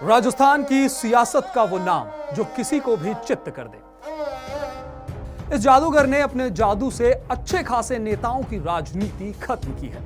राजस्थान की सियासत का वो नाम जो किसी को भी चित्त कर दे। इस जादूगर ने अपने जादू से अच्छे खासे नेताओं की राजनीति खत्म की है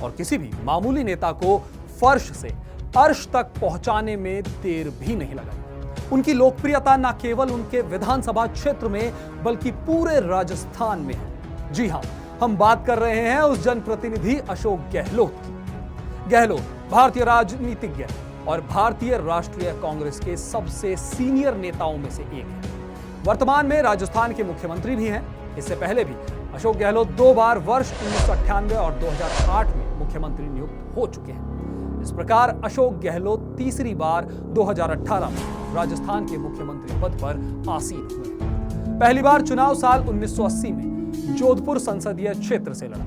और किसी भी मामूली नेता को फर्श से अर्श तक पहुंचाने में देर भी नहीं लगाई। उनकी लोकप्रियता न केवल उनके विधानसभा क्षेत्र में बल्कि पूरे राजस्थान में है। जी हां, हम बात कर रहे हैं उस जनप्रतिनिधि अशोक गहलोत की। गहलोत भारतीय राजनीतिज्ञ और भारतीय राष्ट्रीय कांग्रेस के सबसे सीनियर नेताओं में से एक है। वर्तमान में राजस्थान के मुख्यमंत्री भी हैं। इससे पहले भी अशोक गहलोत 2 बार वर्ष 1998 और 2008 में मुख्यमंत्री नियुक्त हो चुके हैं। इस प्रकार अशोक गहलोत तीसरी बार 2018 में राजस्थान के मुख्यमंत्री पद पर आसीन हुए। पहली बार चुनाव साल 1980 में जोधपुर संसदीय क्षेत्र से लड़ा।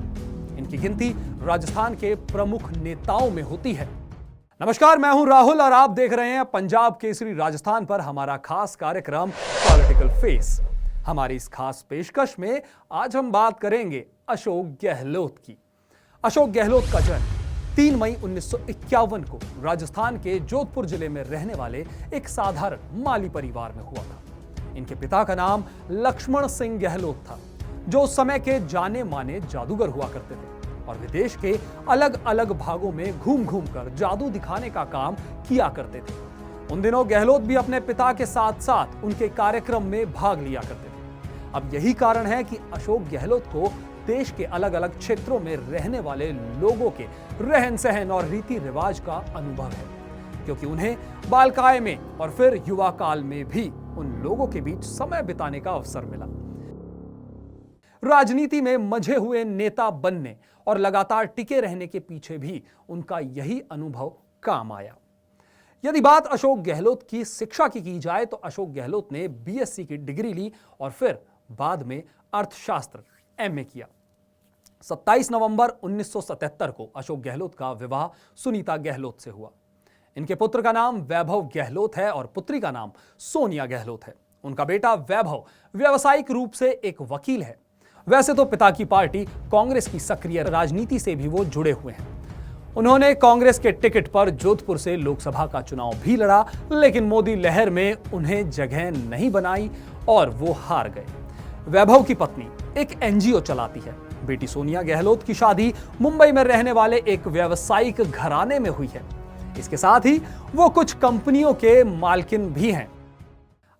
इनकी गिनती राजस्थान के प्रमुख नेताओं में होती है। नमस्कार, मैं हूं राहुल और आप देख रहे हैं पंजाब केसरी राजस्थान पर हमारा खास कार्यक्रम पॉलिटिकल फेस। हमारी इस खास पेशकश में आज हम बात करेंगे अशोक गहलोत की। अशोक गहलोत का जन्म 3 मई 1951 को राजस्थान के जोधपुर जिले में रहने वाले एक साधारण माली परिवार में हुआ था। इनके पिता का नाम लक्ष्मण सिंह गहलोत था, जो उस समय के जाने माने जादूगर हुआ करते थे और विदेश के अलग अलग भागों में घूम घूम कर जादू दिखाने का काम किया करते थे। उन दिनों गहलोत भी अपने पिता के साथ साथ उनके कार्यक्रम में भाग लिया करते थे। अब यही कारण है कि अशोक गहलोत को देश के अलग अलग क्षेत्रों में रहने वाले लोगों के रहन सहन और रीति रिवाज का अनुभव है, क्योंकि उन्हें बालकाय में और फिर युवा काल में भी उन लोगों के बीच समय बिताने का अवसर मिला। राजनीति में मंझे हुए नेता बनने और लगातार टिके रहने के पीछे भी उनका यही अनुभव काम आया। यदि बात अशोक गहलोत की शिक्षा की जाए तो अशोक गहलोत ने बीएससी की डिग्री ली और फिर बाद में अर्थशास्त्र एमए किया। 27 नवंबर 1977 को अशोक गहलोत का विवाह सुनीता गहलोत से हुआ। इनके पुत्र का नाम वैभव गहलोत है और पुत्री का नाम सोनिया गहलोत है। उनका बेटा वैभव व्यावसायिक रूप से एक वकील है। वैसे तो पिता की पार्टी कांग्रेस की सक्रिय राजनीति से भी वो जुड़े हुए हैं। उन्होंने कांग्रेस के टिकट पर जोधपुर से लोकसभा का चुनाव भी लड़ा, लेकिन मोदी लहर में उन्हें जगह नहीं बनाई और वो हार गए। वैभव की पत्नी एक एनजीओ चलाती है। बेटी सोनिया गहलोत की शादी मुंबई में रहने वाले एक व्यावसायिक घराने में हुई है। इसके साथ ही वो कुछ कंपनियों के मालकिन भी हैं।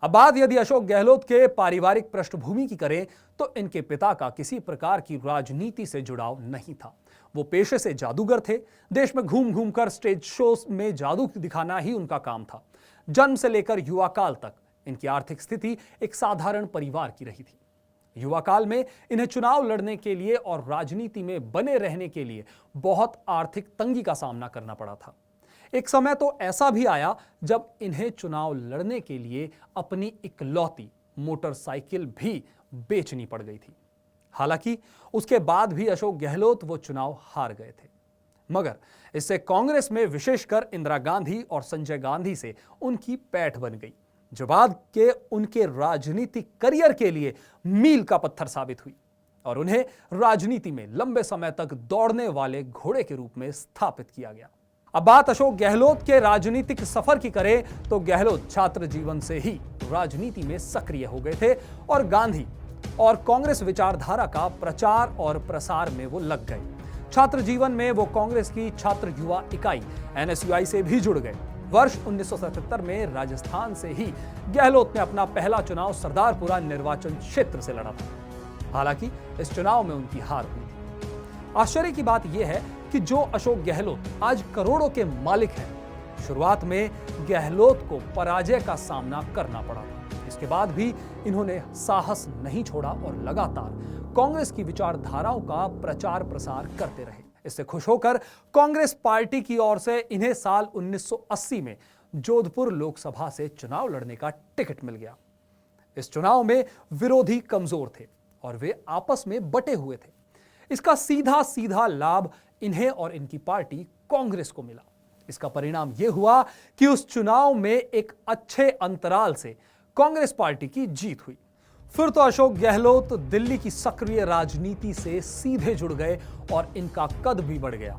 अब बात यदि अशोक गहलोत के पारिवारिक पृष्ठभूमि की करें तो इनके पिता का किसी प्रकार की राजनीति से जुड़ाव नहीं था। वो पेशे से जादूगर थे। देश में घूम घूम कर स्टेज शो में जादू दिखाना ही उनका काम था। जन्म से लेकर युवा काल तक इनकी आर्थिक स्थिति एक साधारण परिवार की रही थी। युवा काल में इन्हें चुनाव लड़ने के लिए और राजनीति में बने रहने के लिए बहुत आर्थिक तंगी का सामना करना पड़ा था। एक समय तो ऐसा भी आया जब इन्हें चुनाव लड़ने के लिए अपनी इकलौती मोटरसाइकिल भी बेचनी पड़ गई थी। हालांकि उसके बाद भी अशोक गहलोत वो चुनाव हार गए थे, मगर इससे कांग्रेस में विशेषकर इंदिरा गांधी और संजय गांधी से उनकी पैठ बन गई, जो बाद के उनके राजनीतिक करियर के लिए मील का पत्थर साबित हुई और उन्हें राजनीति में लंबे समय तक दौड़ने वाले घोड़े के रूप में स्थापित किया गया। अब बात अशोक गहलोत के राजनीतिक सफर की करें तो गहलोत छात्र जीवन से ही राजनीति में सक्रिय हो गए थे और गांधी और कांग्रेस विचारधारा का प्रचार और प्रसार में वो लग गए। छात्र जीवन में वो कांग्रेस की छात्र युवा इकाई एनएसयूआई से भी जुड़ गए। वर्ष 1977 में राजस्थान से ही गहलोत ने अपना पहला चुनाव सरदारपुरा निर्वाचन क्षेत्र से लड़ा था। हालांकि इस चुनाव में उनकी हार हुई थी। आश्चर्य की बात यह है कि जो अशोक गहलोत आज करोड़ों के मालिक हैं, शुरुआत में गहलोत को पराजय का सामना करना पड़ा था। इसके बाद भी इन्होंने साहस नहीं छोड़ा और लगातार कांग्रेस की विचारधाराओं का प्रचार प्रसार करते रहे। इससे खुश होकर कांग्रेस पार्टी की ओर से इन्हें साल 1980 में जोधपुर लोकसभा से चुनाव लड़ने का टिकट मिल गया। इस चुनाव में विरोधी कमजोर थे और वे आपस में बटे हुए थे। इसका सीधा सीधा लाभ इन्हें और इनकी पार्टी कांग्रेस को मिला। इसका परिणाम यह हुआ कि उस चुनाव में एक अच्छे अंतराल से कांग्रेस पार्टी की जीत हुई। फिर तो अशोक गहलोत दिल्ली की सक्रिय राजनीति से सीधे जुड़ गए और इनका कद भी बढ़ गया।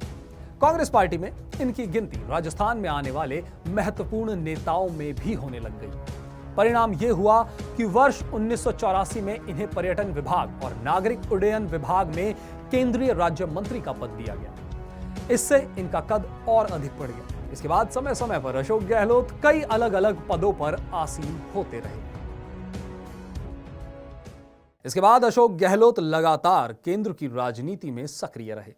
कांग्रेस पार्टी में इनकी गिनती राजस्थान में आने वाले महत्वपूर्ण नेताओं में भी होने लग गई। परिणाम यह हुआ कि वर्ष 1984 में इन्हें पर्यटन विभाग और नागरिक उड्डयन विभाग में केंद्रीय राज्य मंत्री का पद दिया गया। इससे इनका कद और अधिक बढ़ गया। इसके बाद समय समय पर अशोक गहलोत कई अलग अलग पदों पर आसीन होते रहे। इसके बाद अशोक गहलोत लगातार केंद्र की राजनीति में सक्रिय रहे,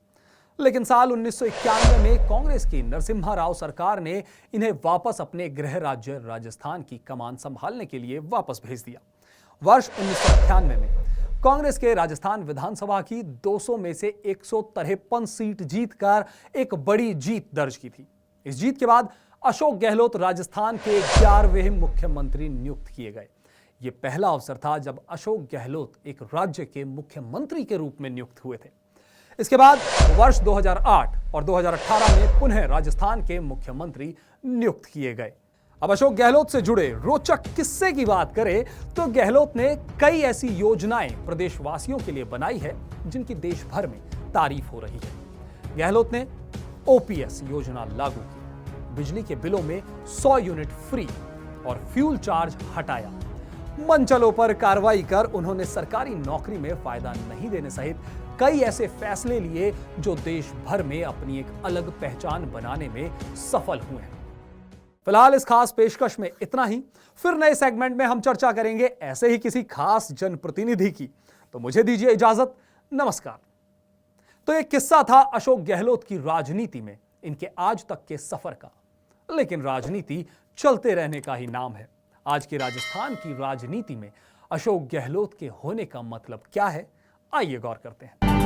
लेकिन साल 1991 में कांग्रेस की नरसिम्हा राव सरकार ने इन्हें वापस अपने गृह राज्य राजस्थान की कमान संभालने के लिए वापस भेज दिया। वर्ष 1998 में कांग्रेस के राजस्थान विधानसभा की 200 में से 153 सीट जीतकर एक बड़ी जीत दर्ज की थी। इस जीत के बाद अशोक गहलोत राजस्थान के 11वें मुख्यमंत्री नियुक्त किए गए। यह पहला अवसर था जब अशोक गहलोत एक राज्य के मुख्यमंत्री के रूप में नियुक्त हुए थे। इसके बाद वर्ष 2008 और 2018 में पुनः राजस्थान के मुख्यमंत्री नियुक्त किए गए। अब अशोक गहलोत से जुड़े रोचक किस्से की बात करें तो गहलोत ने कई ऐसी योजनाएं प्रदेशवासियों के लिए बनाई है जिनकी देश भर में तारीफ हो रही है। गहलोत ने ओपीएस योजना लागू की, बिजली के बिलों में 100 यूनिट फ्री और फ्यूल चार्ज हटाया। मंचलों पर कार्रवाई कर उन्होंने सरकारी नौकरी में फायदा नहीं देने सहित कई ऐसे फैसले लिए जो देश भर में अपनी एक अलग पहचान बनाने में सफल हुए हैं। फिलहाल इस खास पेशकश में इतना ही। फिर नए सेगमेंट में हम चर्चा करेंगे ऐसे ही किसी खास जनप्रतिनिधि की। तो मुझे दीजिए इजाजत, नमस्कार। तो एक किस्सा था अशोक गहलोत की राजनीति में इनके आज तक के सफर का, लेकिन राजनीति चलते रहने का ही नाम है। आज के राजस्थान की राजनीति में अशोक गहलोत के होने का मतलब क्या है, आइए गौर करते हैं।